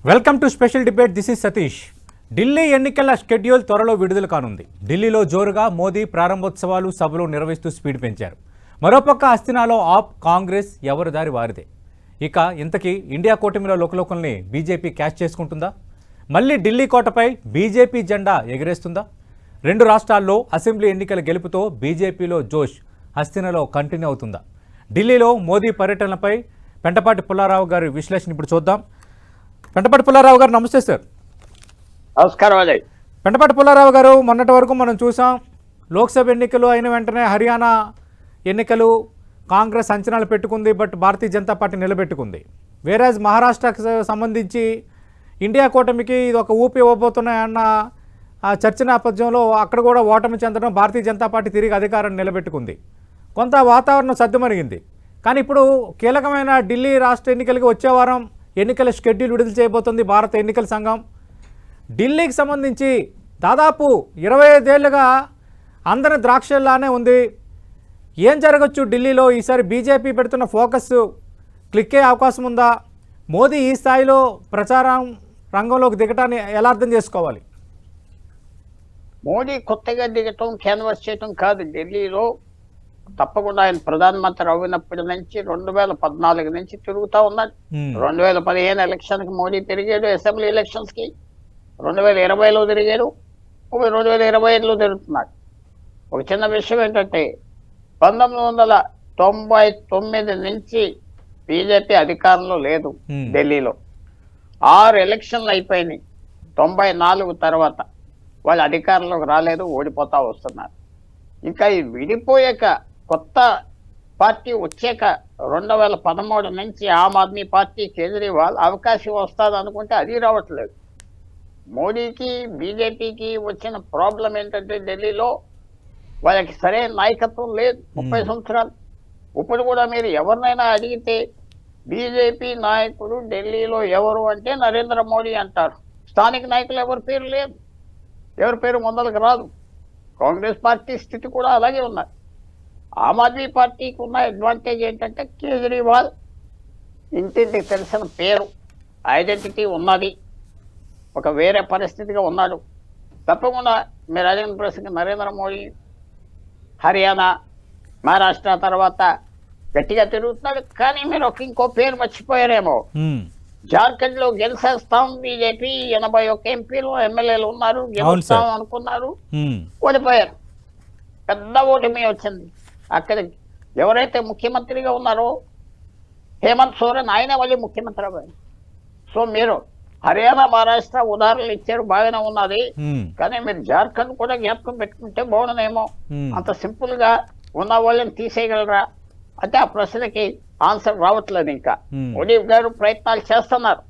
Welcome to special debate. This is Satish. Delhi ఎన్నికల schedule త్వరలో విడుదల కానుంది. ఢిల్లీలో జోరుగా మోదీ ప్రారంభోత్సవాలు సభలు నిర్వహిస్తూ స్పీడ్ పెంచారు. మరోపక్క హస్తినాలో ఆప్ కాంగ్రెస్ ఎవరి దారి వారిదే. ఇక ఇంతకీ ఇండియా కూటమిలో లోకలోకల్ని బీజేపీ క్యాచ్ చేసుకుంటుందా? మళ్ళీ ఢిల్లీ కోటపై బీజేపీ జెండా ఎగరేస్తుందా? రెండు రాష్ట్రాల్లో అసెంబ్లీ ఎన్నికల గెలుపుతో బీజేపీలో జోష్ హస్తినాలో కంటిన్యూ అవుతుందా? ఢిల్లీలో మోదీ పర్యటనపై పెంటపాటి పుల్లారావు గారి విశ్లేషణ ఇప్పుడు చూద్దాం. పెంటపాటి పుల్లారావు గారు నమస్తే సార్. నమస్కారం అండి. పెంటపాటి పుల్లారావు గారు, మొన్నటి వరకు మనం చూసాం లోక్సభ ఎన్నికలు అయిన వెంటనే హర్యానా ఎన్నికలు కాంగ్రెస్ అంచనాలు పెట్టుకుంది, బట్ భారతీయ జనతా పార్టీ నిలబెట్టుకుంది. వేరేజ్ మహారాష్ట్రకు సంబంధించి ఇండియా కూటమికి ఇది ఒక ఊపి ఇవ్వబోతున్నాయన్న చర్చ నేపథ్యంలో అక్కడ కూడా ఓటమి చెందడం, భారతీయ జనతా పార్టీ తిరిగి అధికారాన్ని నిలబెట్టుకుంది. కొంత వాతావరణం సద్దుమణిగింది. కానీ ఇప్పుడు కీలకమైన ఢిల్లీ రాష్ట్ర ఎన్నికలకి వచ్చే వారం ఎన్నికల షెడ్యూల్ విడుదల చేయబోతుంది భారత ఎన్నికల సంఘం. ఢిల్లీకి సంబంధించి దాదాపు 25 ఏళ్ళుగా అందరి ద్రాక్షల్లానే ఉంది. ఏం జరగచ్చు ఢిల్లీలో? ఈసారి బీజేపీ పెడుతున్న ఫోకస్ క్లిక్ అయ్యే అవకాశం ఉందా? మోదీ ఈ స్థాయిలో ప్రచారం రంగంలోకి దిగటాన్ని ఎలా అర్థం చేసుకోవాలి? మోడీ కొత్తగా దిగటం, క్యాన్వాస్ చేయటం కాదు. ఢిల్లీలో తప్పకుండా ఆయన ప్రధానమంత్రి అయినప్పటి నుంచి 2014 నుంచి తిరుగుతూ ఉన్నాడు. 2015 ఎలక్షన్కి మోడీ తిరిగాడు, అసెంబ్లీ ఎలక్షన్స్కి 2020లో తిరిగాడు, 2025లో తిరుగుతున్నాడు. ఒక చిన్న విషయం ఏంటంటే 1999 నుంచి బీజేపీ అధికారంలో లేదు ఢిల్లీలో. 6 ఎలక్షన్లు అయిపోయినాయి. 94 తర్వాత వాళ్ళు అధికారంలోకి రాలేదు, ఓడిపోతా వస్తున్నారు. ఇంకా ఈ విడిపోయాక కొత్త పార్టీ వచ్చాక 2013 నుంచి ఆమ్ ఆద్మీ పార్టీ, కేజ్రీవాల్ అవకాశం వస్తుంది అనుకుంటే అది రావట్లేదు. మోడీకి బీజేపీకి వచ్చిన ప్రాబ్లం ఏంటంటే ఢిల్లీలో వాళ్ళకి సరైన నాయకత్వం లేదు. 30 సంవత్సరాలు. ఇప్పుడు కూడా మీరు ఎవరినైనా అడిగితే బీజేపీ నాయకుడు ఢిల్లీలో ఎవరు అంటే నరేంద్ర మోడీ అంటారు. స్థానిక నాయకులు ఎవరి పేరు లేదు, ఎవరి పేరు ముందలకు రాదు. కాంగ్రెస్ పార్టీ స్థితి కూడా అలాగే ఉన్నది. ఆమ్ ఆద్మీ పార్టీకి ఉన్న అడ్వాంటేజ్ ఏంటంటే కేజ్రీవాల్ ఇంటింటికి తెలిసిన పేరు, ఐడెంటిటీ ఉన్నది, ఒక వేరే పరిస్థితిగా ఉన్నాడు. తప్పకుండా మీరు అడిగిన ప్రశ్నకి నరేంద్ర మోడీ హర్యానా, మహారాష్ట్ర తర్వాత గట్టిగా తిరుగుతున్నాడు. కానీ మీరు ఇంకో పేరు మర్చిపోయారేమో, జార్ఖండ్ లో గెలిచేస్తాం బీజేపీ, 81 ఎంపీలు ఎమ్మెల్యేలు ఉన్నారు, గెలుస్తాం అనుకున్నారు, ఓడిపోయారు. పెద్ద ఓటమి వచ్చింది. అక్కడ ఎవరైతే ముఖ్యమంత్రిగా ఉన్నారో హేమంత్ సోరెన్, ఆయన మళ్ళీ ముఖ్యమంత్రి అయ్యారు. సో మీరు హర్యానా, మహారాష్ట్ర ఉదాహరణలు ఇచ్చారు, బాగానే ఉన్నది. కానీ మీరు జార్ఖండ్ కూడా జ్ఞాపకం పెట్టుకుంటే బాగుండదేమో. అంత సింపుల్ గా ఉన్న వాళ్ళని తీసేయగలరా అంటే ఆ ప్రశ్నకి ఆన్సర్ రావట్లేదు. ఇంకా మోడీ గారు ప్రయత్నాలు చేస్తున్నారు.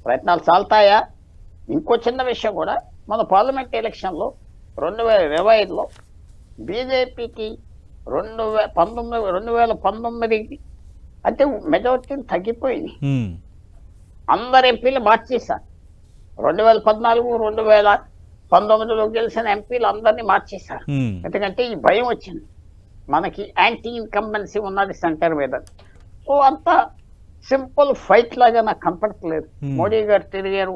ప్రయత్నాలు చాలుతాయా? ఇంకో చిన్న విషయం కూడా, మన పార్లమెంట్ ఎలక్షన్లో 2025లో బీజేపీకి 2019 అంటే మెజారిటీని తగ్గిపోయింది. అందరు ఎంపీలు మార్చేశారు. 2014, 2019లో గెలిచిన ఎంపీలు అందరినీ మార్చేశారు. ఎందుకంటే ఈ భయం వచ్చింది, మనకి యాంటీ ఇన్కంబెన్సీ ఉన్నది సెంటర్ మీద. సో అంత సింపుల్ ఫైట్ లాగా నాకు కనపడట్లేదు. మోడీ గారు తిరిగారు,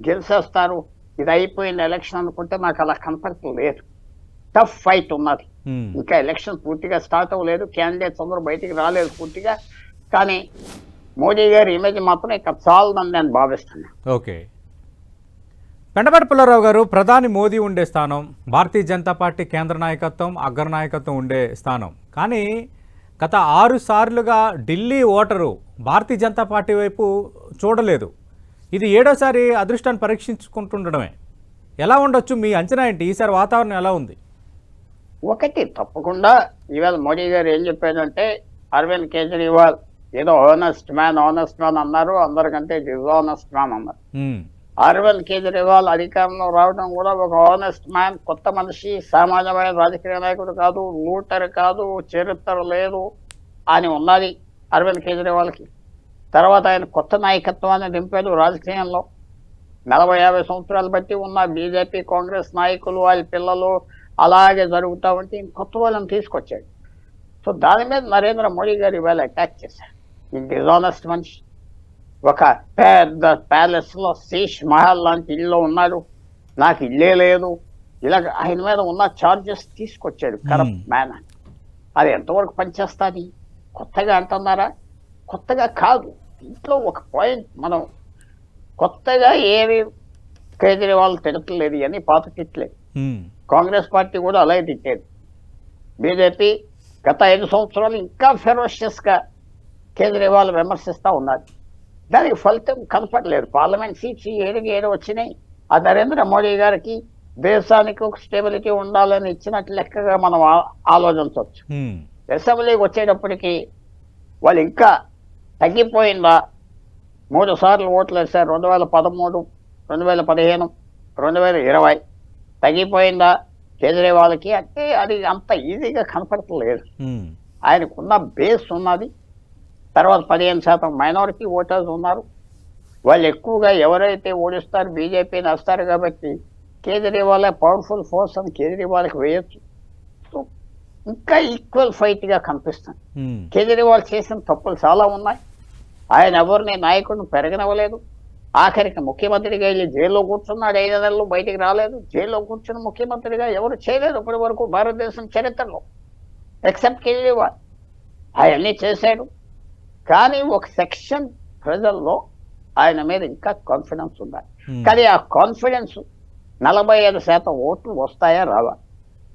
గెలిచేస్తారు, ఇది అయిపోయిన ఎలక్షన్ అనుకుంటే నాకు అలా కనపడట్లేదు. టఫ్ ఫైట్ ఉన్నది. ఇంకా ఎలక్షన్ పూర్తిగా స్టార్ట్ అవ్వలేదు, క్యాండిడేట్స్ అందరూ బయటికి రాలేదు పూర్తిగా. కానీ మోడీ గారి ఇమేజ్ మాత్రం ఇక్కడ చాలని నేను భావిస్తున్నాను. ఓకే. పెంటపాటి పుల్లారావు గారు, ప్రధాని మోదీ ఉండే స్థానం, భారతీయ జనతా పార్టీ కేంద్ర నాయకత్వం, అగ్ర నాయకత్వం ఉండే స్థానం. కానీ గత 6 సార్లుగా ఢిల్లీ ఓటరు భారతీయ జనతా పార్టీ వైపు చూడలేదు. ఇది 7వసారి అదృష్టాన్ని పరీక్షించుకుంటుండడమే. ఎలా ఉండొచ్చు? మీ అంచనా ఏంటి? ఈసారి వాతావరణం ఎలా ఉంది? ఒకటి తప్పకుండా ఇవాళ మోడీ గారు ఏం చెప్పారంటే, అరవింద్ కేజ్రీవాల్ ఏదో ఆనెస్ట్ మ్యాన్ అన్నారు, అందరికంటే డిజానెస్ట్ మ్యాన్ అన్నారు. అరవింద్ కేజ్రీవాల్ అధికారంలో రావడం కూడా ఒక ఆనెస్ట్ మ్యాన్, కొత్త మనిషి, సామాన్యమైన రాజకీయ నాయకుడు కాదు, లూటర్ కాదు, చరిత్ర లేదు అని ఉన్నది అరవింద్ కేజ్రీవాల్కి. తర్వాత ఆయన కొత్త నాయకత్వాన్ని దింపాడు రాజకీయంలో. 40-50 సంవత్సరాలు బట్టి ఉన్న బీజేపీ, కాంగ్రెస్ నాయకులు, వాళ్ళ పిల్లలు అలాగే జరుగుతూ ఉంటే కొత్త వాళ్ళని తీసుకొచ్చాడు. సో దాని మీద నరేంద్ర మోడీ గారు ఇవాళ అటాక్ చేశారు. ఈ డిజానెస్ట్ మనిషి, ఒక పెద్ద ప్యాలెస్ లో శీష్ మహల్ లాంటి ఇల్లు ఉన్నాడు, నాకు ఇల్లే లేదు, ఇలా ఆయన మీద ఉన్న చార్జెస్ తీసుకొచ్చాడు కరప్ట్ మ్యాన్. అది ఎంతవరకు పనిచేస్తుంది? కొత్తగా అంటున్నారా? కొత్తగా కాదు. ఇంట్లో ఒక పాయింట్ మనం కొత్తగా ఏమి కేజ్రీవాల్ తిడతలేదు అని పాత తిట్టలేదు. కాంగ్రెస్ పార్టీ కూడా అలాగే తిట్టేది. బీజేపీ గత 5 సంవత్సరాలు ఇంకా ఫెరోషియస్ గా కేజ్రీవాల్ విమర్శిస్తూ ఉన్నారు. దానికి ఫలితం కనపడలేదు. పార్లమెంట్ సీట్స్ 7 వచ్చినాయి. ఆ నరేంద్ర మోడీ గారికి దేశానికి ఒక స్టెబిలిటీ ఉండాలని ఇచ్చినట్లు లెక్కగా మనం ఆలోచించవచ్చు. అసెంబ్లీకి వచ్చేటప్పటికి వాళ్ళు ఇంకా తగ్గిపోయిందా? 3 సార్లు ఓట్లు వేశారు. 2013, 2015, 2020 తగ్గిపోయిందా కేజ్రీవాల్కి అంటే అది అంత ఈజీగా కనపడట్లేదు. ఆయనకున్న బేస్ ఉన్నది. తర్వాత 15% మైనారిటీ ఓటర్స్ ఉన్నారు. వాళ్ళు ఎక్కువగా ఎవరైతే ఓడిస్తారు బీజేపీని వస్తారు కాబట్టి కేజ్రీవాల్ పవర్ఫుల్ ఫోర్స్ అని కేజ్రీవాల్కి వేయొచ్చు. సో ఇంకా ఈక్వల్ ఫైట్గా కనిపిస్తుంది. కేజ్రీవాల్ చేసిన తప్పులు చాలా ఉన్నాయి. ఆయన ఎవరిని నాయకుడిని పెరగనివ్వలేదు. ఆఖరికి ముఖ్యమంత్రిగా వెళ్ళి జైల్లో కూర్చున్నాడు. 5 నెలలు బయటికి రాలేదు. జైల్లో కూర్చుని ముఖ్యమంత్రిగా ఎవరు చేయలేదు ఇప్పటి వరకు భారతదేశం చరిత్రలో, ఎక్సెప్ట్ కేజ్రీవాల్. అవన్నీ చేశాడు. కానీ ఒక సెక్షన్ ప్రజల్లో ఆయన మీద ఇంకా కాన్ఫిడెన్స్ ఉండాలి. కానీ ఆ కాన్ఫిడెన్స్ 45% ఓట్లు వస్తాయా రావా?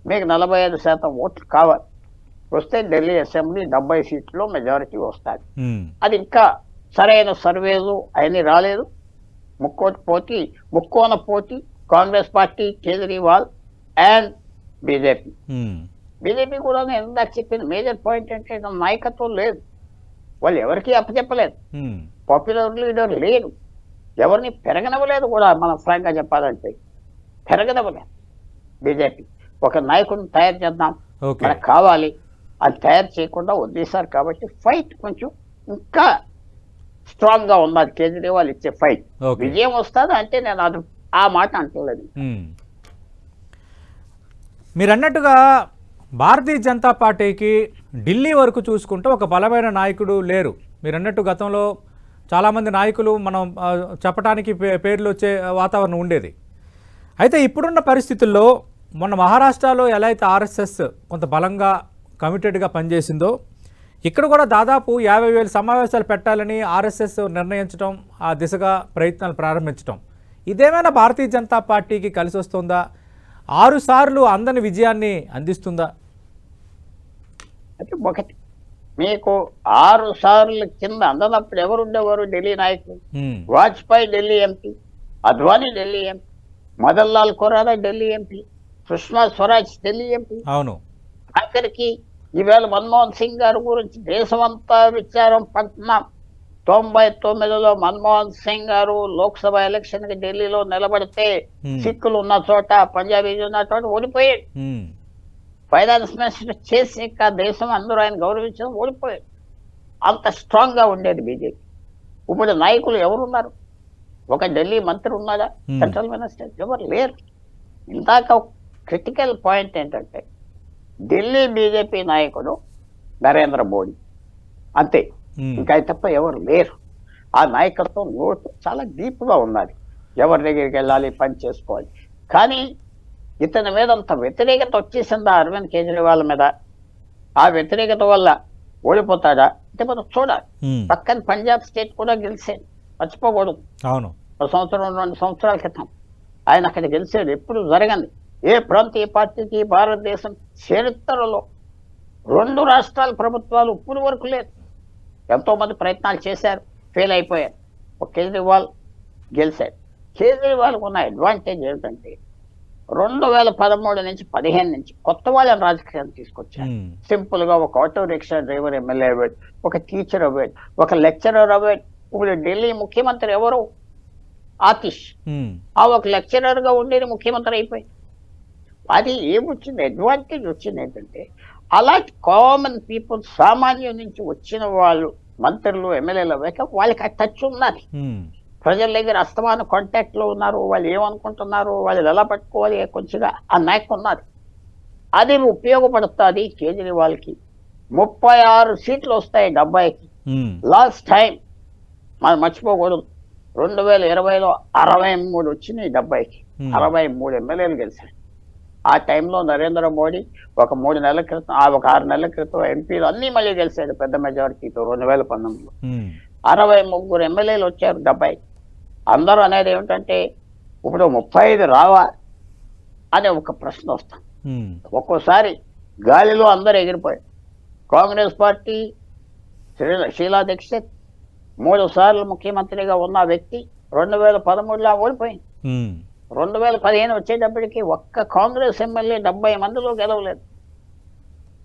మీకు 45% ఓట్లు కావాలి. వస్తే ఢిల్లీ అసెంబ్లీ 70 సీట్లో మెజారిటీ వస్తాయి. అది ఇంకా సరైన సర్వేలు అవన్నీ రాలేదు. ముక్కోన పోటీ Congress party, Kejriwal and BJP. BJP కూడా నేను ఇందాక చెప్పిన మేజర్ పాయింట్ అంటే నాయకత్వం లేదు. వాళ్ళు ఎవరికి అప్పచెప్పలేదు. పాపులర్ లీడర్ లేడు. ఎవరిని పెరగనవ్వలేదు కూడా. మనం ఫ్రాంక్గా చెప్పాలంటే పెరగనవ్వలేదు. బీజేపీ ఒక నాయకుడిని తయారు చేద్దాం, మనకు కావాలి, అది తయారు చేయకుండా వదిలేశారు. కాబట్టి ఫైట్ కొంచెం ఇంకా స్ట్రాంగ్ గా ఉన్నది. కేజ్రీవాల్ ఇచ్చే ఫైట్ విజయం వస్తుంది అంటే నేను అది ఆ మాట అంటలేదు. మీరు అన్నట్టుగా భారతీయ జనతా పార్టీకి ఢిల్లీ వరకు చూసుకుంటే ఒక బలమైన నాయకుడు లేరు. మీరు అన్నట్టు గతంలో చాలామంది నాయకులు మనం చెప్పడానికి పేర్లు వచ్చే వాతావరణం ఉండేది. అయితే ఇప్పుడున్న పరిస్థితుల్లో మొన్న మహారాష్ట్రలో ఎలా అయితే ఆర్ఎస్ఎస్ కొంత బలంగా కమిటెడ్గా పనిచేసిందో ఇక్కడ కూడా దాదాపు 50,000 సమావేశాలు పెట్టాలని ఆర్ఎస్ఎస్ నిర్ణయించడం, ఆ దిశగా ప్రయత్నాలు ప్రారంభించడం, ఇదేమైనా భారతీయ జనతా పార్టీకి కలిసి వస్తుందా? 6 సార్లు అందని విజయాన్ని అందిస్తుందా? అంటే ఒకటి మీకు 6 సార్లు కింద అందనప్పుడు ఎవరుండేవారు ఢిల్లీ నాయకులు? Vajpayee Delhi MP, Advani Delhi MP, Madan Lal Khurana Delhi MP, Sushma Swaraj Delhi MP. అవును. ఆఖరికి ఈవేళ మన్మోహన్ సింగ్ గారి గురించి దేశమంతా విచారం పడుతున్నాం. 99లో మన్మోహన్ సింగ్ గారు లోక్సభ ఎలక్షన్ కి ఢిల్లీలో నిలబడితే సిక్కులు ఉన్న చోట, పంజాబీలు ఉన్న చోట ఓడిపోయాడు. ఫైనాన్స్ మినిస్టర్ చేసి దేశం అందరూ ఆయన గౌరవించడం ఓడిపోయాడు. అంత స్ట్రాంగ్ గా ఉండేది బీజేపీ. ఇప్పుడు నాయకులు ఎవరున్నారు? ఒక ఢిల్లీ మంత్రి ఉన్నాడా? సెంట్రల్ మినిస్టర్ ఎవరు లేరు. ఇందాక క్రిటికల్ పాయింట్ ఏంటంటే ఢిల్లీ బీజేపీ నాయకుడు నరేంద్ర మోడీ అంతే, ఇంకా తప్ప ఎవరు లేరు. ఆ నాయకత్వం లోటు చాలా డీప్గా ఉన్నది. ఎవరి దగ్గరికి వెళ్ళాలి, పని చేసుకోవాలి. కానీ ఇతని మీద అంత వ్యతిరేకత వచ్చేసిందా అరవింద్ కేజ్రీవాల్ మీద? ఆ వ్యతిరేకత వల్ల ఓడిపోతాడా అంటే మనం చూడాలి. పక్కన పంజాబ్ స్టేట్ కూడా గెలిచేది, మర్చిపోకూడదు. అవును, 1 సంవత్సరం 2 సంవత్సరాల క్రితం ఆయన అక్కడ గెలిచాడు. ఎప్పుడు జరగండి. ఏ ప్రాంతీయ పార్టీకి భారతదేశం చరిత్రలో 2 రాష్ట్రాల ప్రభుత్వాలు ఇప్పుడు వరకు లేదు. ఎంతో మంది ప్రయత్నాలు చేశారు, ఫెయిల్ అయిపోయారు. ఒక కేజ్రీవాల్ గెలిచాడు. కేజ్రీవాల్కి ఉన్న అడ్వాంటేజ్ ఏమిటంటే 2013 నుంచి 15 నుంచి కొత్త వాళ్ళని రాజకీయాన్ని తీసుకొచ్చారు. సింపుల్ గా ఒక ఆటో రిక్షా డ్రైవర్ ఎమ్మెల్యే అవ్వాడు, ఒక టీచర్ అవ్వాడు, ఒక లెక్చరర్ అవ్వాడు. ఇప్పుడు ఢిల్లీ ముఖ్యమంత్రి ఎవరు? ఆతిష్. ఆ ఒక లెక్చరర్ గా ఉండేది ముఖ్యమంత్రి అయిపోయి. అది ఏమొచ్చింది? అడ్వాంటేజ్ వచ్చింది ఏంటంటే అలాంటి కామన్ పీపుల్, సామాన్యం నుంచి వచ్చిన వాళ్ళు మంత్రులు, ఎమ్మెల్యేలు అవ్వాక వాళ్ళకి ఆ టచ్ ఉన్నది. ప్రజల దగ్గర అస్తమాన కాంటాక్ట్ లో ఉన్నారు. వాళ్ళు ఏమనుకుంటున్నారు, వాళ్ళు ఎలా పట్టుకోవాలి, కొంచెంగా ఆ నాయకం ఉన్నది. అది ఉపయోగపడుతుంది కేజ్రీవాల్కి. 36 సీట్లు వస్తాయి 70కి. లాస్ట్ టైం మనం మర్చిపోకూడదు. 2020లో 63 వచ్చినాయి 70కి. 63 ఎమ్మెల్యేలు గెలిచారు. ఆ టైంలో నరేంద్ర మోడీ ఒక 3 నెలల క్రితం, ఒక 6 నెలల క్రితం ఎంపీలు అన్నీ మళ్ళీ గెలిచాడు పెద్ద మెజారిటీతో 2019లో. 63 ఎమ్మెల్యేలు వచ్చారు 70. అందరూ అనేది ఏమిటంటే ఇప్పుడు 35 రావా అనే ఒక ప్రశ్న వస్తాం. ఒక్కోసారి గాలిలో అందరూ ఎగిరిపోయారు. కాంగ్రెస్ పార్టీ షీలా దీక్షిత్ 3 సార్లు ముఖ్యమంత్రిగా ఉన్న వ్యక్తి 2013లో ఓడిపోయింది. 2015 వచ్చేటప్పటికి ఒక్క కాంగ్రెస్ ఎమ్మెల్యే 70 మందిలో గెలవలేదు.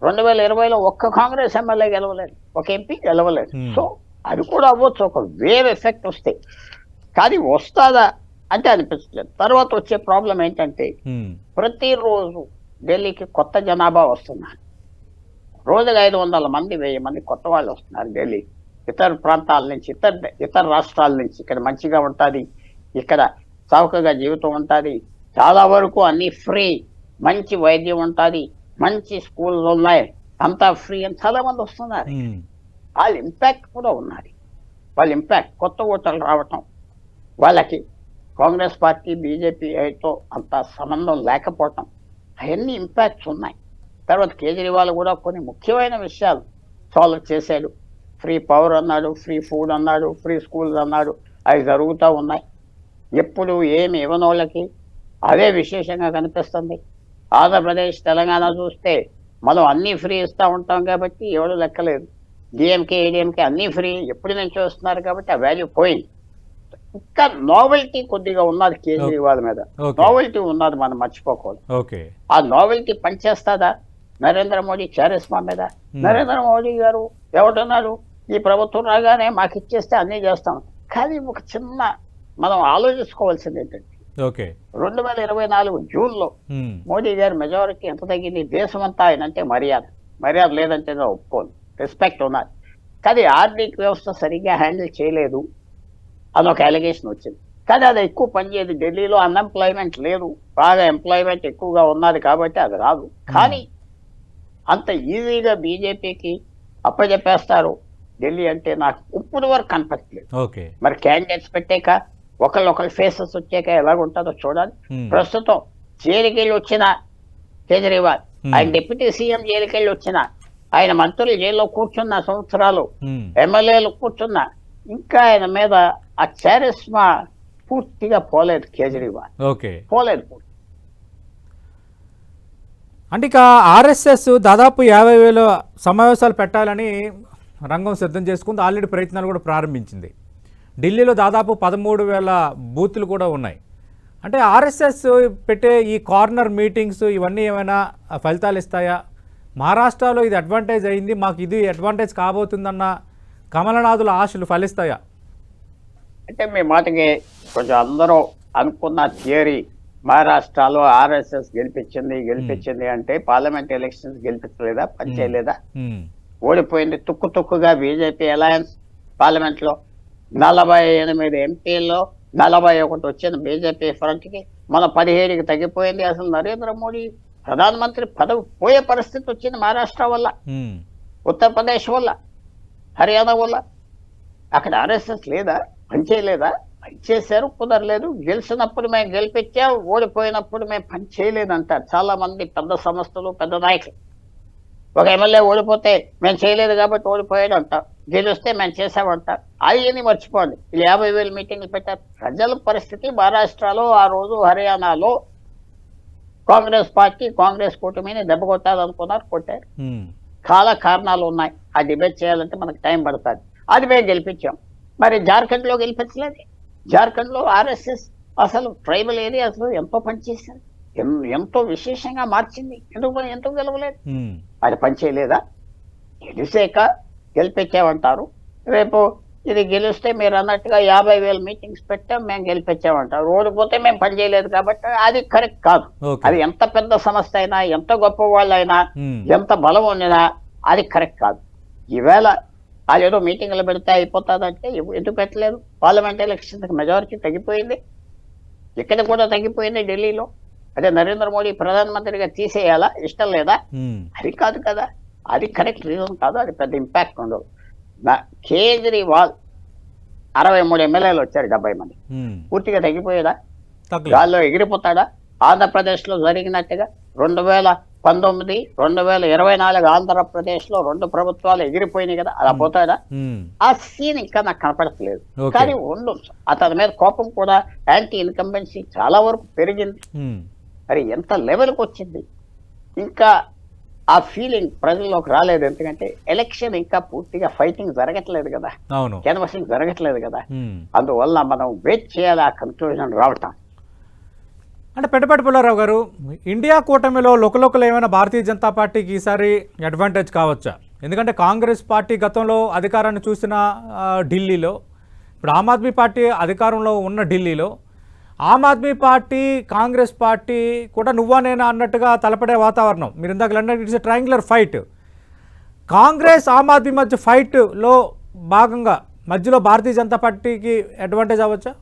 2020లో ఒక్క కాంగ్రెస్ ఎమ్మెల్యే గెలవలేదు, ఒక ఎంపీ గెలవలేదు. సో అది కూడా అవ్వచ్చు, ఒక వేవ్ ఎఫెక్ట్ వస్తే. కానీ వస్తుందా అంటే అనిపించలేదు. తర్వాత వచ్చే ప్రాబ్లం ఏంటంటే ప్రతిరోజు ఢిల్లీకి కొత్త జనాభా వస్తున్నారు. రోజుకి 500 మంది 1000 మంది కొత్త వాళ్ళు వస్తున్నారు ఢిల్లీ, ఇతర ప్రాంతాల నుంచి, ఇతర రాష్ట్రాల నుంచి. ఇక్కడ మంచిగా ఉంటుంది, ఇక్కడ చౌకగా జీవితం ఉంటుంది, చాలా వరకు అన్ని ఫ్రీ, మంచి వైద్యం ఉంటుంది, మంచి స్కూల్స్ ఉన్నాయి, అంతా ఫ్రీ అని చాలా మంది వస్తున్నారు. వాళ్ళ ఇంపాక్ట్ కూడా ఉన్నది. వాళ్ళ ఇంపాక్ట్ కొత్త ఓటర్లు రావటం, వాళ్ళకి కాంగ్రెస్ పార్టీ బీజేపీతో అంత సంబంధం లేకపోవటం, అవన్నీ ఇంపాక్ట్స్ ఉన్నాయి. తర్వాత కేజ్రీవాల్ కూడా కొన్ని ముఖ్యమైన విషయాలు సాల్వ్ చేశాడు. ఫ్రీ పవర్ అన్నాడు, ఫ్రీ ఫుడ్ అన్నాడు, ఫ్రీ స్కూల్స్ అన్నాడు. అవి జరుగుతూ ఉన్నాయి. ఎప్పుడు ఏమి ఇవ్వనోళ్ళకి అదే విశేషంగా కనిపిస్తుంది. ఆంధ్రప్రదేశ్ తెలంగాణ చూస్తే మనం అన్నీ ఫ్రీ ఇస్తూ ఉంటాం కాబట్టి ఎవరు లెక్కలేదు. డిఎంకే ఏడిఎంకే అన్నీ ఫ్రీ ఎప్పటి నుంచో వస్తున్నారు కాబట్టి ఆ వాల్యూ పోయింది. ఇంకా నోవెల్టీ కొద్దిగా ఉన్నది కేజ్రీవాల్ మీద, నోవెల్టీ ఉన్నది, మనం మర్చిపోకూడదు. ఆ నోవెల్టీ పనిచేస్తుందా నరేంద్ర మోడీ చారిస్మా మీద? నరేంద్ర మోడీ గారు ఎవరున్నారు, ఈ ప్రభుత్వం రాగానే మాకు ఇచ్చేస్తే అన్నీ చేస్తాం. కానీ ఒక చిన్న మనం ఆలోచించుకోవాల్సింది ఏంటంటే 2024 జూన్లో మోడీ గారి మెజారిటీ ఎంత తగ్గింది? దేశమంతా ఆయన అంటే మర్యాద లేదంటే ఒప్పుకోను, రెస్పెక్ట్ ఉన్నది. కానీ ఆర్థిక వ్యవస్థ సరిగ్గా హ్యాండిల్ చేయలేదు అని ఒక అలిగేషన్ వచ్చింది. కానీ అది ఎక్కువ పనిచేయదు. ఢిల్లీలో అన్ఎంప్లాయ్మెంట్ లేదు, బాగా ఎంప్లాయ్మెంట్ ఎక్కువగా ఉన్నది కాబట్టి అది రాదు. కానీ అంత ఈజీగా బీజేపీకి అప్పచెప్పేస్తారు ఢిల్లీ అంటే నాకు ఇప్పుడు వరకు కనపట్లేదు. మరి క్యాండిడేట్స్ పెట్టాక ఒకళ్ళొకళ్ళు ఫేసెస్ వచ్చాక ఎలాగుంటుందో చూడాలి. ప్రస్తుతం జైలుకెళ్ళి వచ్చిన కేజ్రీవాల్, ఆయన డిప్యూటీ సీఎం జైలుకెళ్ళి వచ్చిన, ఆయన మంత్రులు జైల్లో కూర్చున్న సంవత్సరాలు, ఎమ్మెల్యేలు కూర్చున్న, ఇంకా ఆయన మీద ఆ చారిస్మా పూర్తిగా పోలేదు. కేజ్రీవాల్ పోలేదు. అంటే ఇక ఆర్ఎస్ఎస్ దాదాపు 50,000 సమావేశాలు పెట్టాలని రంగం సిద్ధం చేసుకుంది. ఆల్రెడీ ప్రయత్నాలు కూడా ప్రారంభించింది. ఢిల్లీలో దాదాపు 13,000 బూతులు కూడా ఉన్నాయి. అంటే ఆర్ఎస్ఎస్ పెట్టే ఈ కార్నర్ మీటింగ్స్ ఇవన్నీ ఏమైనా ఫలితాలు ఇస్తాయా? మహారాష్ట్రలో ఇది అడ్వాంటేజ్ అయింది, మాకు ఇది అడ్వాంటేజ్ కాబోతుందన్న కమలనాథుల ఆశలు ఫలిస్తాయా? అంటే మీ మాటకి కొంచెం అందరూ అనుకున్న థియరీ, మహారాష్ట్రలో ఆర్ఎస్ఎస్ గెలిపించింది అంటే పార్లమెంట్ ఎలక్షన్స్ గెలిపించలేదా, పనిచేయలేదా? ఓడిపోయింది తుక్కుగా. బీజేపీ అలయన్స్ పార్లమెంట్ లో 48 ఎంపీల్లో 41 వచ్చింది బీజేపీ ఫ్రంట్కి. మన 17కి తగ్గిపోయింది. అసలు నరేంద్ర మోడీ ప్రధానమంత్రి పదవి పోయే పరిస్థితి వచ్చింది మహారాష్ట్ర వల్ల, ఉత్తరప్రదేశ్ వల్ల, హర్యానా వల్ల. అక్కడ ఆర్ఎస్ఎస్ లేదా, పనిచేయలేదా? పనిచేశారు, కుదరలేదు. గెలిచినప్పుడు మేము గెలిపించాం, ఓడిపోయినప్పుడు మేము పనిచేయలేదు అంటారు చాలా మంది పెద్ద సంస్థలు, పెద్ద నాయకులు. ఒక ఎమ్మెల్యే ఓడిపోతే మేము చేయలేదు కాబట్టి ఓడిపోయాడు అంటారు, గెలిస్తే మేము చేసామంటారు. అవన్నీ మర్చిపోండి. 50,000 మీటింగ్లు పెట్టారు. ప్రజల పరిస్థితి మహారాష్ట్రలో ఆ రోజు, హర్యానాలో కాంగ్రెస్ పార్టీ, కాంగ్రెస్ కూటమిని దెబ్బ కొట్టాలనుకున్నారు, కొట్టారు. చాలా కారణాలు ఉన్నాయి. ఆ డిబేట్ చేయాలంటే మనకు టైం పడుతుంది. అది మేము గెలిపించాం. మరి జార్ఖండ్లో గెలిపించలేదు. జార్ఖండ్లో ఆర్ఎస్ఎస్ అసలు ట్రైబల్ ఏరియాస్లో ఎంతో పనిచేసింది, ఎంతో విశేషంగా మార్చింది. ఎందుకు గెలవలేదు? అది పనిచేయలేదా? గెలిచాక గెలిపించామంటారు. రేపు ఇది గెలిస్తే మీరు అన్నట్టుగా 50,000 మీటింగ్స్ పెట్టాం, మేము గెలిపించామంటారు. ఓడిపోతే మేము పనిచేయలేదు కాబట్టి అది కరెక్ట్ కాదు. అది ఎంత పెద్ద సంస్థ అయినా, ఎంత గొప్ప వాళ్ళైనా, ఎంత బలం ఉండినా అది కరెక్ట్ కాదు. ఈవేళ అదేదో మీటింగ్లు పెడితే అయిపోతుందంటే ఎందుకు పెట్టలేదు? పార్లమెంట్ ఎలక్షన్కి మెజారిటీ తగ్గిపోయింది, ఇక్కడ కూడా తగ్గిపోయింది ఢిల్లీలో. అదే నరేంద్ర మోడీ ప్రధానమంత్రిగా తీసేయాలా, ఇష్టం లేదా? అది కాదు కదా, అది కరెక్ట్ రీజన్ కాదు, అది పెద్ద ఇంపాక్ట్ ఉండదు. కేజ్రీవాల్ 63 ఎమ్మెల్యేలు వచ్చారు 70 మంది. పూర్తిగా తగ్గిపోయేదా? తగ్గలేదు. గాల్లో ఎగిరిపోతాడా? ఆంధ్రప్రదేశ్లో జరిగినట్టుగా 2019, 2024 ఆంధ్రప్రదేశ్లో 2 ప్రభుత్వాలు ఎగిరిపోయినాయి కదా, అలా పోతాడా? ఆ సీన్ ఇంకా నాకు కనపడట్లేదు. ఓకే. కానీ ఉండొచ్చు. అతని మీద కోపం కూడా, యాంటీ ఇన్కంబెన్సీ చాలా వరకు పెరిగింది. మరి ఎంత లెవెల్కి వచ్చింది? ఇంకా ఆ ఫీలింగ్ ప్రజల్లోకి రాలేదు. ఎందుకంటే ఎలక్షన్ ఇంకా పూర్తిగా ఫైటింగ్ జరగట్లేదు కదా, అవును. క్యాన్వాసింగ్ జరగట్లేదు కదా. అందువల్ల మనం వెయిట్ చేయాలి ఆ కన్క్లూజన్ రావటం. అంటే పెద్దపాటి పుల్లారావు గారు, ఇండియా కూటమిలో లోకలోకలు ఏమైనా భారతీయ జనతా పార్టీకి ఈసారి అడ్వాంటేజ్ కావచ్చా? ఎందుకంటే కాంగ్రెస్ పార్టీ గతంలో అధికారాన్ని చూసిన ఢిల్లీలో, ఇప్పుడు ఆమ్ ఆద్మీ పార్టీ అధికారంలో ఉన్న ఢిల్లీలో ఆమ్ ఆద్మీ పార్టీ కాంగ్రెస్ పార్టీ కూడా నువ్వా నేనా అన్నట్టుగా తలపడే వాతావరణం. మీరు ఇందాక అన్నట్టు it's triangular fight. Congress Aam Aadmi మధ్య ఫైట్లో భాగంగా మధ్యలో భారతీయ జనతా పార్టీకి అడ్వాంటేజ్ అవ్వచ్చా?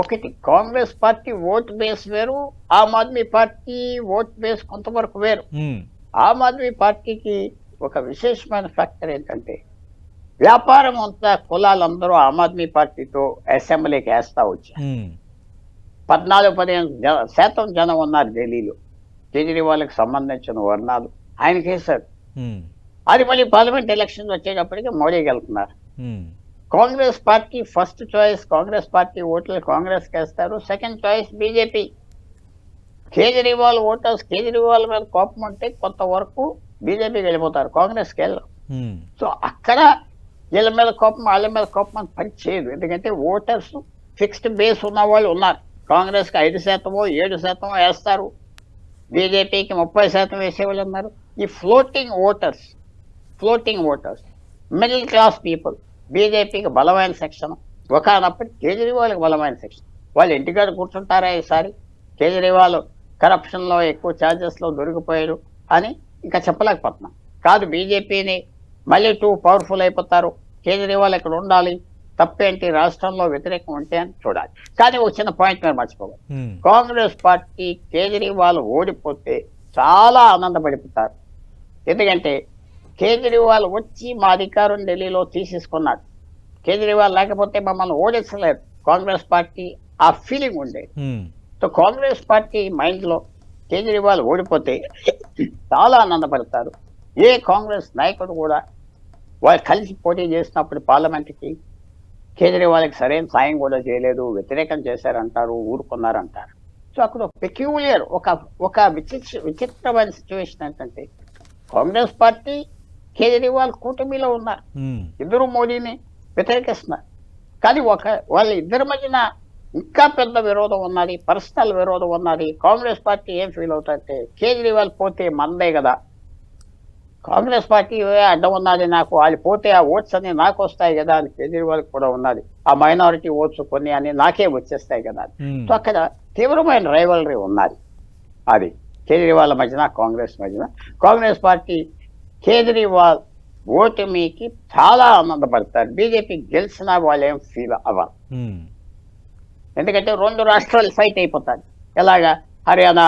ఒకటి, కాంగ్రెస్ పార్టీ ఓట్ బేస్ వేరు, Aam Aadmi party vote base కొంతవరకు వేరు. ఆమ్ ఆద్మీ పార్టీకి ఒక విశేషమైన ఫ్యాక్టర్ ఏంటంటే, వ్యాపారం అంతా కులాలందరూ ఆమ్ ఆద్మీ పార్టీతో అసెంబ్లీకి వేస్తా వచ్చారు. 14-15% జనం ఉన్నారు ఢిల్లీలో. కేజ్రీవాల్కి సంబంధించిన వర్ణాలు ఆయనకి వేశారు. అది మళ్ళీ పార్లమెంట్ ఎలక్షన్ వచ్చేటప్పటికి మోడీకి వెళ్తున్నారు. Congress party first choice, Congress party ఓట్లు కాంగ్రెస్కి వేస్తారు. Second choice BJP. Kejriwal voters Kejriwal మీద కోపం ఉంటే కొంతవరకు బీజేపీకి వెళ్ళిపోతారు, కాంగ్రెస్కి వెళ్ళరు. సో అక్కడ వీళ్ళ మీద కోపం వాళ్ళ మీద కోపం అని పని చేయదు. ఎందుకంటే ఓటర్స్ ఫిక్స్డ్ బేస్ ఉన్న వాళ్ళు ఉన్నారు. కాంగ్రెస్కి 5%, 7% వేస్తారు, బీజేపీకి 30% వేసేవాళ్ళు ఉన్నారు. ఈ floating voters middle class people బీజేపీకి బలమైన సెక్షన్, ఒకనప్పుడు కేజ్రీవాల్కి బలమైన సెక్షన్. వాళ్ళు ఇంటికాడ కూర్చుంటారా ఈసారి కేజ్రీవాల్ కరప్షన్లో ఎక్కువ ఛార్జెస్లో దొరికిపోయారు అని ఇంకా చెప్పలేకపోతున్నాం. కాదు, బీజేపీని మళ్ళీ పవర్ఫుల్ అయిపోతారు, కేజ్రీవాల్ ఇక్కడ ఉండాలి, తప్పేంటి రాష్ట్రంలో వ్యతిరేకం ఉంటే అని చూడాలి. కానీ ఒక చిన్న పాయింట్ మీరు మర్చిపోవాలి, కాంగ్రెస్ పార్టీ కేజ్రీవాల్ ఓడిపోతే చాలా ఆనందపడిపోతారు. ఎందుకంటే కేజ్రీవాల్ వచ్చి మా అధికారం ఢిల్లీలో తీసేసుకున్నాడు, కేజ్రీవాల్ లేకపోతే మమ్మల్ని ఓడించలేదు కాంగ్రెస్ పార్టీ, ఆ ఫీలింగ్ ఉండేది. సో కాంగ్రెస్ పార్టీ మైండ్లో కేజ్రీవాల్ ఓడిపోతే చాలా ఆనందపడతారు. ఏ కాంగ్రెస్ నాయకుడు కూడా వాళ్ళు కలిసి పోటీ చేసినప్పుడు పార్లమెంట్కి కేజ్రీవాల్కి సరైన సాయం కూడా చేయలేదు, వ్యతిరేకం చేశారంటారు, ఊరుకున్నారంటారు. సో అక్కడ పెక్యూలియర్ ఒక విచిత్రమైన సిచ్యువేషన్ ఏంటంటే, కాంగ్రెస్ పార్టీ కేజ్రీవాల్ కూటమిలో ఉన్నారు, ఇద్దరు మోడీని వ్యతిరేకిస్తున్నారు. కానీ వాళ్ళ ఇద్దరి మధ్యన ఇంకా పెద్ద విరోధం ఉన్నది, పర్సనల్ విరోధం ఉన్నది. కాంగ్రెస్ పార్టీ ఏం ఫీల్ అవుతుందంటే, కేజ్రీవాల్ పోతే మందే కదా, కాంగ్రెస్ పార్టీ అడ్డం ఉన్నది నాకు, వాళ్ళు పోతే ఆ ఓట్స్ అన్ని నాకు వస్తాయి కదా అని కేజ్రీవాల్ కూడా ఉన్నది, ఆ మైనారిటీ ఓట్స్ కొన్ని అని నాకే వచ్చేస్తాయి కదా. సో అక్కడ తీవ్రమైన రైవలరీ ఉన్నది. అది కేజ్రీవాల్ మధ్యన కాంగ్రెస్ మధ్యన. కాంగ్రెస్ పార్టీ కేజ్రీవాల్ ఓటమికి చాలా ఆనందపడతారు, బీజేపీ గెలిచినా వాళ్ళు ఏం ఫీల్ అవ్వరు. ఎందుకంటే 2 రాష్ట్రాలు ఫైట్ అయిపోతాయి. ఎలాగా? హర్యానా,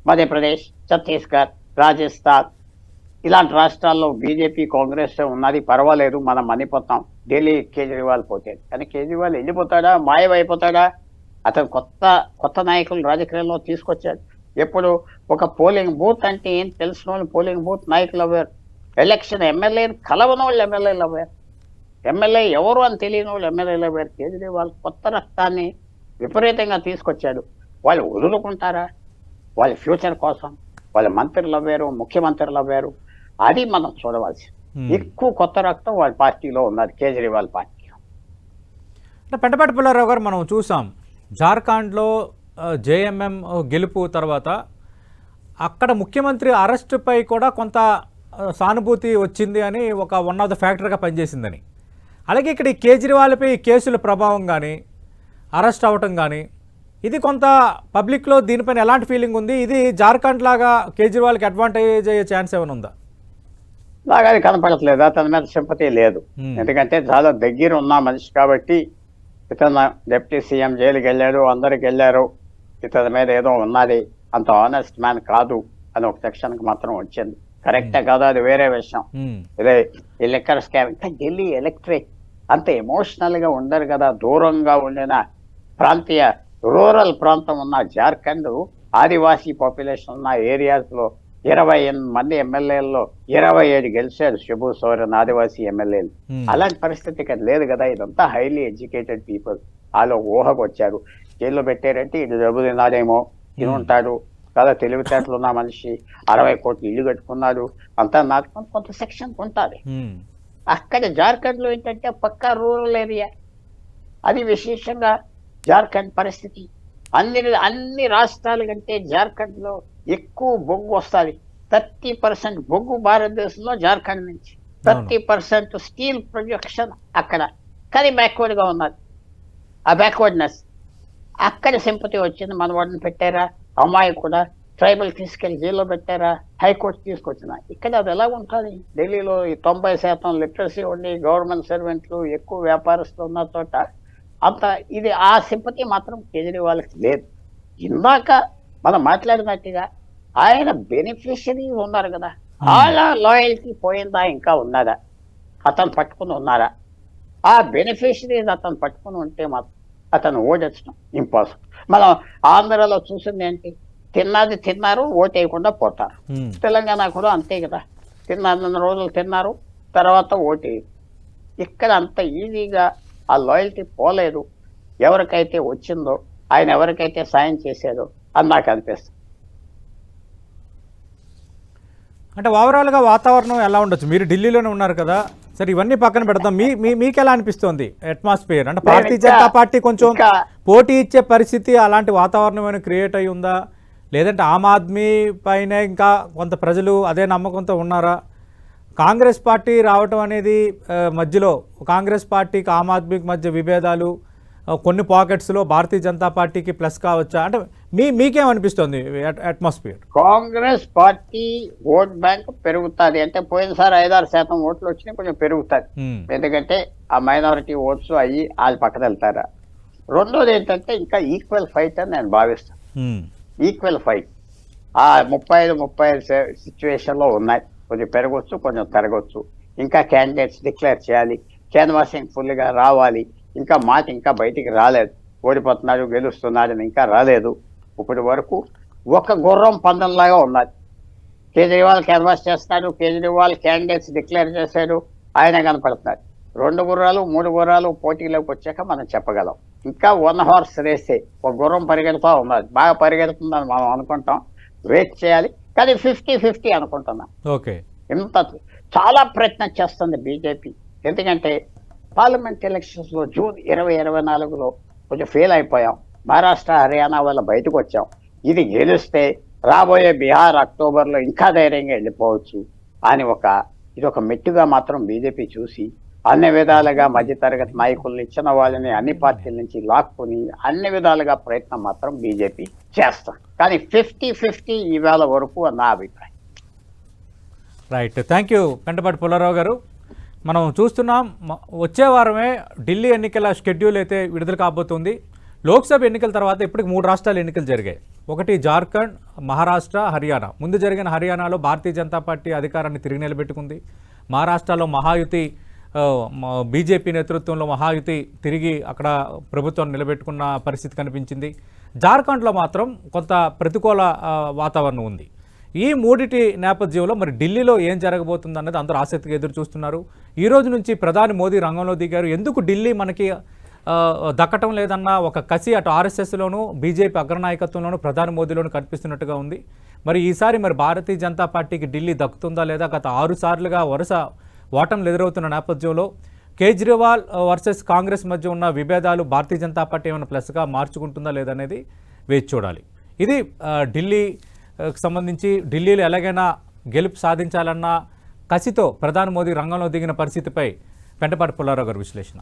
మధ్యప్రదేశ్, ఛత్తీస్గఢ్, రాజస్థాన్ ఇలాంటి రాష్ట్రాల్లో బీజేపీ కాంగ్రెస్ ఉన్నది, పర్వాలేదు మనం మనిపోతాం. ఢిల్లీ కేజ్రీవాల్ పోతే, కానీ కేజ్రీవాల్ వెళ్ళిపోతాడా, మాయమైపోతాడా? అతను కొత్త నాయకులు రాజకీయాల్లో తీసుకొచ్చాడు. ఎప్పుడు ఒక పోలింగ్ బూత్ అంటే ఏం తెలిసిన వాళ్ళు పోలింగ్ బూత్ నాయకులు అవ్వారు, ఎలక్షన్ ఎమ్మెల్యేని కలవని వాళ్ళు ఎమ్మెల్యేలు అవ్వారు, ఎమ్మెల్యే ఎవరు అని తెలియని వాళ్ళు ఎమ్మెల్యేలు అవ్వారు. కేజ్రీవాల్ కొత్త రక్తాన్ని విపరీతంగా తీసుకొచ్చాడు. వాళ్ళు వదులుకుంటారా? వాళ్ళ ఫ్యూచర్ కోసం వాళ్ళ మంత్రులు అవ్వారు, ముఖ్యమంత్రులు అవ్వారు. అది మనం చూడవలసి. ఎక్కువ కొత్త రక్తం వాళ్ళ పార్టీలో ఉన్నది, కేజ్రీవాల్ పార్టీ. పెంటపాటి పుల్లారావు గారు, మనం చూసాం జార్ఖండ్లో జేఎంఎం గెలుపు తర్వాత అక్కడ ముఖ్యమంత్రి అరెస్టుపై కూడా కొంత సానుభూతి వచ్చింది అని వన్ ఆఫ్ ద ఫ్యాక్టర్గా పనిచేసిందని. అలాగే ఇక్కడ ఈ కేజ్రీవాల్పై కేసుల ప్రభావం కానీ అరెస్ట్ అవ్వటం కానీ ఇది కొంత పబ్లిక్లో దీనిపైన ఎలాంటి ఫీలింగ్ ఉంది? ఇది జార్ఖండ్ లాగా కేజ్రీవాల్కి అడ్వాంటేజ్ అయ్యే ఛాన్స్ ఏమైనా ఉందా? నాకు అది కనపడట్లేదు, అతని మీద సింపతి లేదు. ఎందుకంటే చాలా దగ్గర ఉన్న మనిషి కాబట్టి. ఇతను డిప్యూటీ సీఎం జైలుకి వెళ్ళాడు, అందరికి వెళ్ళారు, ఇతని మీద ఏదో ఉన్నది, అంత ఆనెస్ట్ మ్యాన్ కాదు అని ఒక సెక్షన్కి మాత్రం వచ్చింది. కరెక్టే కాదు అది వేరే విషయం. ఇదే ఈ లిక్కర్ స్కామ్, ఇంకా ఢిల్లీ ఎలక్టరేట్ అంత ఎమోషనల్గా ఉండరు కదా. దూరంగా ఉండిన ప్రాంతీయ రూరల్ ప్రాంతం ఉన్న జార్ఖండ్ ఆదివాసీ పాపులేషన్ ఉన్న ఏరియాస్లో 28 మంది ఎమ్మెల్యేల్లో 27 గెలిచారు శిబు సోరెన్ ఆదివాసీ ఎమ్మెల్యేలు. అలాంటి పరిస్థితి ఇక్కడ లేదు కదా. ఇదంతా హైలీ ఎడ్యుకేటెడ్ పీపుల్. వాళ్ళు ఊహకు వచ్చారు. జైల్లో పెట్టారంటే ఇది డబ్బు తిన్నారేమో, తిని ఉంటాడు కదా, తెలివితేటలు ఉన్న మనిషి, 60 కోట్లు ఇల్లు కట్టుకున్నాడు, అంతా నాటుకొని కొంత సెక్షన్ ఉంటుంది. అక్కడ జార్ఖండ్ లో ఏంటంటే పక్కా రూరల్ ఏరియా. అది విశేషంగా జార్ఖండ్ పరిస్థితి. అన్ని రాష్ట్రాల కంటే జార్ఖండ్ లో ఎక్కువ బొగ్గు వస్తుంది. 30% బొగ్గు భారతదేశంలో జార్ఖండ్ నుంచి, 30% స్టీల్ ప్రొడక్షన్ అక్కడ. కానీ బ్యాక్వర్డ్ గా ఉన్నది. ఆ బ్యాక్వర్డ్నెస్ అక్కడ సింపతి వచ్చింది. మన వాడిని పెట్టారా, అమ్మాయి కూడా ట్రైబల్ తీసుకెళ్లి జైల్లో పెట్టారా, హైకోర్టు తీసుకొచ్చిన. ఇక్కడ అది ఎలా ఉంటుంది? ఢిల్లీలో ఈ 90% లిటరసీ ఉండి గవర్నమెంట్ సర్వెంట్లు ఎక్కువ వ్యాపారస్తులు ఉన్న చోట అంత ఇది ఆ సింపతి మాత్రం కేజ్రీవాల్కి లేదు. ఇందాక మనం మాట్లాడినట్టుగా ఆయన బెనిఫిషరీస్ ఉన్నారు కదా, వాళ్ళ లాయల్టీ పోయిందా ఇంకా ఉన్నదా, అతను పట్టుకుని ఉన్నారా? ఆ బెనిఫిషరీస్ అతను పట్టుకుని ఉంటే మాత్రం అతను ఓడించడం ఇంపాసిబుల్. మనం ఆంధ్రాలో చూసింది ఏంటి? తిన్నది తిన్నారు, ఓటు వేయకుండా పోతారు. తెలంగాణ కూడా అంతే కదా, తిన్న రోజులు తిన్నారు, తర్వాత ఓటు వేయరు. ఇక్కడ అంత ఈజీగా ఆ లాయల్టీ పోలేదు. ఎవరికైతే వచ్చిందో, ఆయన ఎవరికైతే సాయం చేశాడో అని నాకు అనిపిస్తుంది. అంటే ఓవరాల్గా వాతావరణం ఎలా ఉండొచ్చు? మీరు ఢిల్లీలోనే ఉన్నారు కదా, సరే ఇవన్నీ పక్కన పెడతాం. మీకు ఎలా అనిపిస్తుంది అట్మాస్ఫియర్? అంటే భారతీయ జనతా పార్టీ కొంచెం పోటీ ఇచ్చే పరిస్థితి, అలాంటి వాతావరణం ఏమైనా క్రియేట్ అయి ఉందా? లేదంటే ఆమ్ ఆద్మీ పైన ఇంకా కొంత ప్రజలు అదే నమ్మకంతో ఉన్నారా? కాంగ్రెస్ పార్టీ రావటం అనేది మధ్యలో కాంగ్రెస్ పార్టీకి ఆమ్ ఆద్మీకి మధ్య విభేదాలు కొన్ని పాకెట్స్లో భారతీయ జనతా పార్టీకి ప్లస్ కావచ్చా? అంటే మీకేమనిపిస్తుంది atmosphere? Congress party vote bank పెరుగుతుంది అంటే పోయినసారి 5-6% ఓట్లు వచ్చినాయి, కొంచెం పెరుగుతుంది. ఎందుకంటే ఆ మైనారిటీ ఓట్స్ అయ్యి వాళ్ళు పక్కన వెళ్తారా. రెండోది ఏంటంటే ఇంకా ఈక్వల్ ఫైట్ అని నేను భావిస్తాను. ఈక్వల్ ఫైట్ ఆ 35 సిచ్యువేషన్లో ఉన్నాయి. కొంచెం పెరగొచ్చు, కొంచెం తరగొచ్చు. ఇంకా క్యాండిడేట్స్ డిక్లేర్ చేయాలి, క్యాన్వాసింగ్ ఫుల్గా రావాలి. ఇంకా మాట ఇంకా బయటికి రాలేదు. ఓడిపోతున్నాడు, గెలుస్తున్నాడు అని ఇంకా రాలేదు. ఇప్పటి వరకు ఒక గుర్రం పందెంలాగా ఉన్నది. కేజ్రీవాల్ క్యాన్వాస్ చేస్తున్నాడు, కేజ్రీవాల్ క్యాండిడేట్స్ డిక్లేర్ చేశాడు, ఆయన కనపడుతున్నాడు. 2 గుర్రాలు 3 గుర్రాలు పోటీలోకి వచ్చాక మనం చెప్పగలం. ఇంకా 1 హార్స్ రేసే, ఒక గుర్రం పరిగెడుతూ ఉన్నది, బాగా పరిగెడుతుందని మనం అనుకుంటాం. వెయిట్ చేయాలి, కానీ 50-50 అనుకుంటున్నాం. ఓకే, ఇంత చాలా ప్రయత్నం చేస్తుంది బీజేపీ. ఎందుకంటే పార్లమెంట్ ఎలక్షన్స్లో జూన్ 2024లో కొంచెం ఫెయిల్ అయిపోయాం. మహారాష్ట్ర, హర్యానా వల్ల బయటకు వచ్చాం. ఇది గెలిస్తే రాబోయే బీహార్, అక్టోబర్లో ఇంకా ధైర్యంగా వెళ్ళిపోవచ్చు అని ఇది ఒక మెట్టుగా మాత్రం బీజేపీ చూసి అన్ని విధాలుగా మధ్యతరగతి నాయకులను ఇచ్చిన వాళ్ళని అన్ని పార్టీల నుంచి లాక్కుని అన్ని విధాలుగా ప్రయత్నం మాత్రం బీజేపీ చేస్తాం. కానీ 50-50 ఇవాళ వరకు నా అభిప్రాయం. Right, thank you Pentapati Pullarao గారు. మనం చూస్తున్నాం, వచ్చే వారమే ఢిల్లీ ఎన్నికల షెడ్యూల్ అయితే విడుదల కాబోతుంది. లోక్సభ ఎన్నికల తర్వాత ఇప్పటికి 3 రాష్ట్రాల ఎన్నికలు జరిగాయి. ఒకటి జార్ఖండ్, మహారాష్ట్ర, హర్యానా. ముందు జరిగిన హర్యానాలో భారతీయ జనతా పార్టీ అధికారాన్ని తిరిగి నిలబెట్టుకుంది. మహారాష్ట్రలో మహాయుతి, బీజేపీ నేతృత్వంలో మహాయుతి తిరిగి అక్కడ ప్రభుత్వాన్ని నిలబెట్టుకున్న పరిస్థితి కనిపించింది. జార్ఖండ్లో మాత్రం కొంత ప్రతికూల వాతావరణం ఉంది. ఈ మూడిటి నేపథ్యంలో మరి ఢిల్లీలో ఏం జరగబోతుంది అన్నది అందరూ ఆసక్తిగా ఎదురు చూస్తున్నారు. ఈ రోజు నుంచి ప్రధాని మోదీ రంగంలో దిగారు. ఎందుకు ఢిల్లీ మనకి దక్కటం లేదన్న ఒక కసి అటు ఆర్ఎస్ఎస్లోనూ బీజేపీ అగ్రనాయకత్వంలోనూ ప్రధాని మోదీలోనూ కనిపిస్తున్నట్టుగా ఉంది. మరి ఈసారి మరి భారతీయ జనతా పార్టీకి ఢిల్లీ దక్కుతుందా లేదా? గత 6 సార్లుగా వరుస ఓటములు ఎదురవుతున్న నేపథ్యంలో కేజ్రీవాల్ వర్సెస్ కాంగ్రెస్ మధ్య ఉన్న విభేదాలు భారతీయ జనతా పార్టీ ఏమైనా ప్లస్గా మార్చుకుంటుందా లేదనేది వేచి చూడాలి. ఇది ఢిల్లీకి సంబంధించి ఢిల్లీలో ఎలాగైనా గెలుపు సాధించాలన్న కసితో ప్రధాని మోదీ రంగంలో దిగిన పరిస్థితిపై పెంటపాటి పుల్లారావు గారి విశ్లేషణ.